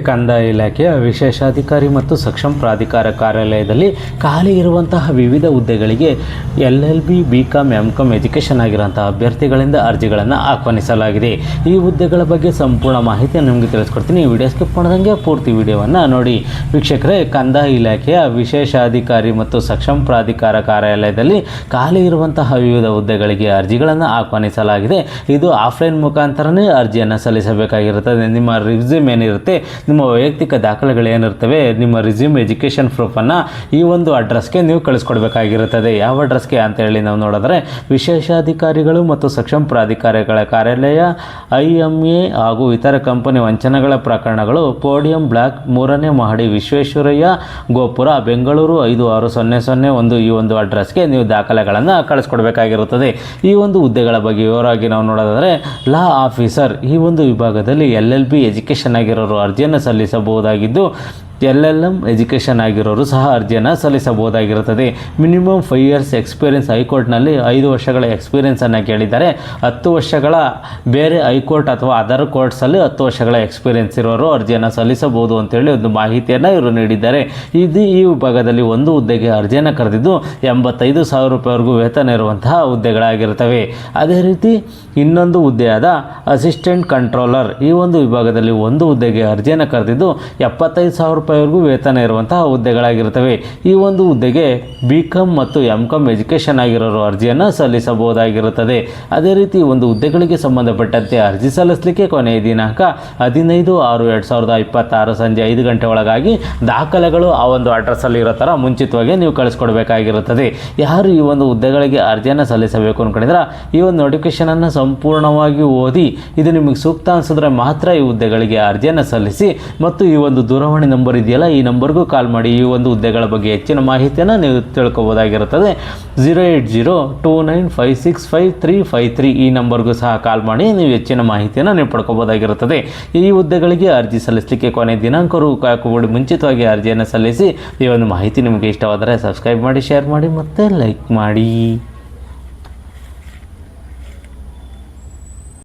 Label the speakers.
Speaker 1: ಕಂದಾಯ ಇಲಾಖೆಯ ವಿಶೇಷಾಧಿಕಾರಿ ಮತ್ತು ಸಕ್ಷಮ ಪ್ರಾಧಿಕಾರ ಕಾರ್ಯಾಲಯದಲ್ಲಿ ಖಾಲಿ ಇರುವಂತಹ ವಿವಿಧ ಹುದ್ದೆಗಳಿಗೆ LLB BCom MCom ಎಜುಕೇಷನ್ ಆಗಿರುವಂತಹ ಅಭ್ಯರ್ಥಿಗಳಿಂದ ಅರ್ಜಿಗಳನ್ನು ಆಹ್ವಾನಿಸಲಾಗಿದೆ. ಈ ಹುದ್ದೆಗಳ ಬಗ್ಗೆ ಸಂಪೂರ್ಣ ಮಾಹಿತಿ ನಿಮಗೆ ತಿಳಿಸ್ಕೊಡ್ತೀನಿ. ಈ ವಿಡಿಯೋ ಸ್ಕಿಪ್ ಮಾಡದಂಗೆ ಪೂರ್ತಿ ವಿಡಿಯೋವನ್ನು ನೋಡಿ. ವೀಕ್ಷಕರೇ, ಕಂದಾಯ ಇಲಾಖೆಯ ವಿಶೇಷಾಧಿಕಾರಿ ಮತ್ತು ಸಕ್ಷಮ ಪ್ರಾಧಿಕಾರ ಕಾರ್ಯಾಲಯದಲ್ಲಿ ಖಾಲಿ ಇರುವಂತಹ ವಿವಿಧ ಹುದ್ದೆಗಳಿಗೆ ಅರ್ಜಿಗಳನ್ನು ಆಹ್ವಾನಿಸಲಾಗಿದೆ. ಇದು ಆಫ್ಲೈನ್ ಮುಖಾಂತರನೇ ಅರ್ಜಿಯನ್ನು ಸಲ್ಲಿಸಬೇಕಾಗಿರುತ್ತದೆ. ನಿಮ್ಮ ರಿಸ್ಯೂಮ್ ಏನಿರುತ್ತೆ, ನಿಮ್ಮ ವೈಯಕ್ತಿಕ ದಾಖಲೆಗಳೇನಿರ್ತವೆ, ನಿಮ್ಮ ರಿಸ್ಯೂಮ್ ಎಜುಕೇಷನ್ ಪ್ರೂಫನ್ನು ಈ ಒಂದು ಅಡ್ರೆಸ್ಗೆ ನೀವು ಕಳಿಸ್ಕೊಡ್ಬೇಕಾಗಿರುತ್ತದೆ. ಯಾವ ಅಡ್ರೆಸ್ಗೆ ಅಂತ ಹೇಳಿ ನಾವು ನೋಡಿದ್ರೆ, ವಿಶೇಷಾಧಿಕಾರಿಗಳು ಮತ್ತು ಸಕ್ಷಮ ಪ್ರಾಧಿಕಾರಗಳ ಕಾರ್ಯಾಲಯ, IMA ಹಾಗೂ ಇತರ ಕಂಪನಿ ವಂಚನೆಗಳ ಪ್ರಕರಣಗಳು, ಪೋಡಿಯಂ ಬ್ಲಾಕ್, 3ನೇ ಮಹಡಿ, ವಿಶ್ವೇಶ್ವರಯ್ಯ ಗೋಪುರ, ಬೆಂಗಳೂರು 56001 ಈ ಒಂದು ಅಡ್ರೆಸ್ಗೆ ನೀವು ದಾಖಲೆಗಳನ್ನು ಕಳಿಸ್ಕೊಡ್ಬೇಕಾಗಿರುತ್ತದೆ. ಈ ಒಂದು ಹುದ್ದೆಗಳ ಬಗ್ಗೆ ವಿವರವಾಗಿ ನಾವು ನೋಡೋದಾದರೆ, ಲಾ ಆಫೀಸರ್ ಈ ಒಂದು ವಿಭಾಗದಲ್ಲಿ LLB ಎಜುಕೇಷನ್ ಆಗಿರೋರು ಅರ್ಜಿಯನ್ನು ಸಲ್ಲಿಸಬಹುದಾಗಿದ್ದು, LLM ಎಜುಕೇಷನ್ ಆಗಿರೋರು ಸಹ ಅರ್ಜಿಯನ್ನು ಸಲ್ಲಿಸಬಹುದಾಗಿರುತ್ತದೆ. ಮಿನಿಮಮ್ 5 years ಎಕ್ಸ್ಪೀರಿಯನ್ಸ್, ಹೈಕೋರ್ಟ್ನಲ್ಲಿ 5 ವರ್ಷಗಳ ಎಕ್ಸ್ಪೀರಿಯನ್ಸನ್ನು ಕೇಳಿದ್ದಾರೆ. 10 ವರ್ಷಗಳ ಬೇರೆ ಹೈಕೋರ್ಟ್ ಅಥವಾ ಅದರ್ ಕೋರ್ಟ್ಸಲ್ಲಿ 10 ವರ್ಷಗಳ ಎಕ್ಸ್ಪೀರಿಯನ್ಸ್ ಇರೋರು ಅರ್ಜಿಯನ್ನು ಸಲ್ಲಿಸಬಹುದು ಅಂತೇಳಿ ಒಂದು ಮಾಹಿತಿಯನ್ನು ಇವರು ನೀಡಿದ್ದಾರೆ. ಈ ವಿಭಾಗದಲ್ಲಿ ಒಂದು ಹುದ್ದೆಗೆ ಅರ್ಜಿಯನ್ನು ಕರೆದಿದ್ದು 85,000 ರೂಪಾಯಿವರೆಗೂ ವೇತನ ಇರುವಂತಹ ಹುದ್ದೆಗಳಾಗಿರುತ್ತವೆ. ಅದೇ ರೀತಿ ಇನ್ನೊಂದು ಹುದ್ದೆಯಾದ ಅಸಿಸ್ಟೆಂಟ್ ಕಂಟ್ರೋಲರ್ ಈ ಒಂದು ವಿಭಾಗದಲ್ಲಿ ಒಂದು ಹುದ್ದೆಗೆ ಅರ್ಜಿಯನ್ನು ಕರೆದಿದ್ದು 75,000 ರೂಪಾಯಿವರೆಗೂ ವೇತನ ಇರುವಂತಹ ಹುದ್ದೆಗಳಾಗಿರುತ್ತವೆ. ಈ ಒಂದು ಹುದ್ದೆಗೆ BCom ಮತ್ತು MCom ಎಜುಕೇಷನ್ ಆಗಿರೋರು ಅರ್ಜಿಯನ್ನು ಸಲ್ಲಿಸಬಹುದಾಗಿರುತ್ತದೆ. ಅದೇ ರೀತಿ ಒಂದು ಹುದ್ದೆಗಳಿಗೆ ಸಂಬಂಧಪಟ್ಟಂತೆ ಅರ್ಜಿ ಸಲ್ಲಿಸಲಿಕ್ಕೆ ಕೊನೆಯ ದಿನಾಂಕ 15/6/2026 ಸಂಜೆ 5 ಗಂಟೆ ಒಳಗಾಗಿ ದಾಖಲೆಗಳು ಆ ಒಂದು ಅಡ್ರೆಸ್ಸಲ್ಲಿ ಇರೋ ಥರ ಮುಂಚಿತವಾಗಿ ನೀವು ಕಳಿಸ್ಕೊಡ್ಬೇಕಾಗಿರುತ್ತದೆ. ಯಾರು ಈ ಒಂದು ಹುದ್ದೆಗಳಿಗೆ ಅರ್ಜಿಯನ್ನು ಸಲ್ಲಿಸಬೇಕು ಅಂದ್ಕೊಂಡಿದ್ರೆ ಈ ಒಂದು ನೋಟಿಫಿಕೇಷನನ್ನು ಸಂಪೂರ್ಣವಾಗಿ ಓದಿ ಇದು ನಿಮಗೆ ಸೂಕ್ತ ಅನಿಸಿದ್ರೆ ಮಾತ್ರ ಈ ಹುದ್ದೆಗಳಿಗೆ ಅರ್ಜಿಯನ್ನು ಸಲ್ಲಿಸಿ. ಮತ್ತು ಈ ಒಂದು ದೂರವಾಣಿ ನಂಬರ್ ಇದೆಯಲ್ಲ, ಈ ನಂಬರ್ಗೂ ಕಾಲ್ ಮಾಡಿ ಈ ಒಂದು ಹುದ್ದೆಗಳ ಬಗ್ಗೆ ಹೆಚ್ಚಿನ ಮಾಹಿತಿಯನ್ನು ನೀವು ತಿಳ್ಕೊಬೋದಾಗಿರುತ್ತದೆ. 08029565353 ಈ ನಂಬರ್ಗೂ ಸಹ ಕಾಲ್ ಮಾಡಿ ನೀವು ಹೆಚ್ಚಿನ ಮಾಹಿತಿಯನ್ನು ನೀವು ಪಡ್ಕೋಬೋದಾಗಿರುತ್ತದೆ. ಈ ಹುದ್ದೆಗಳಿಗೆ ಅರ್ಜಿ ಸಲ್ಲಿಸಲಿಕ್ಕೆ ಕೊನೆ ದಿನಾಂಕರು ಹಾಕುಬಿಡಿ, ಮುಂಚಿತವಾಗಿ ಅರ್ಜಿಯನ್ನು ಸಲ್ಲಿಸಿ. ಈ ಒಂದು ಮಾಹಿತಿ ನಿಮಗೆ ಇಷ್ಟವಾದರೆ ಸಬ್ಸ್ಕ್ರೈಬ್ ಮಾಡಿ, ಶೇರ್ ಮಾಡಿ ಮತ್ತು ಲೈಕ್ ಮಾಡಿ.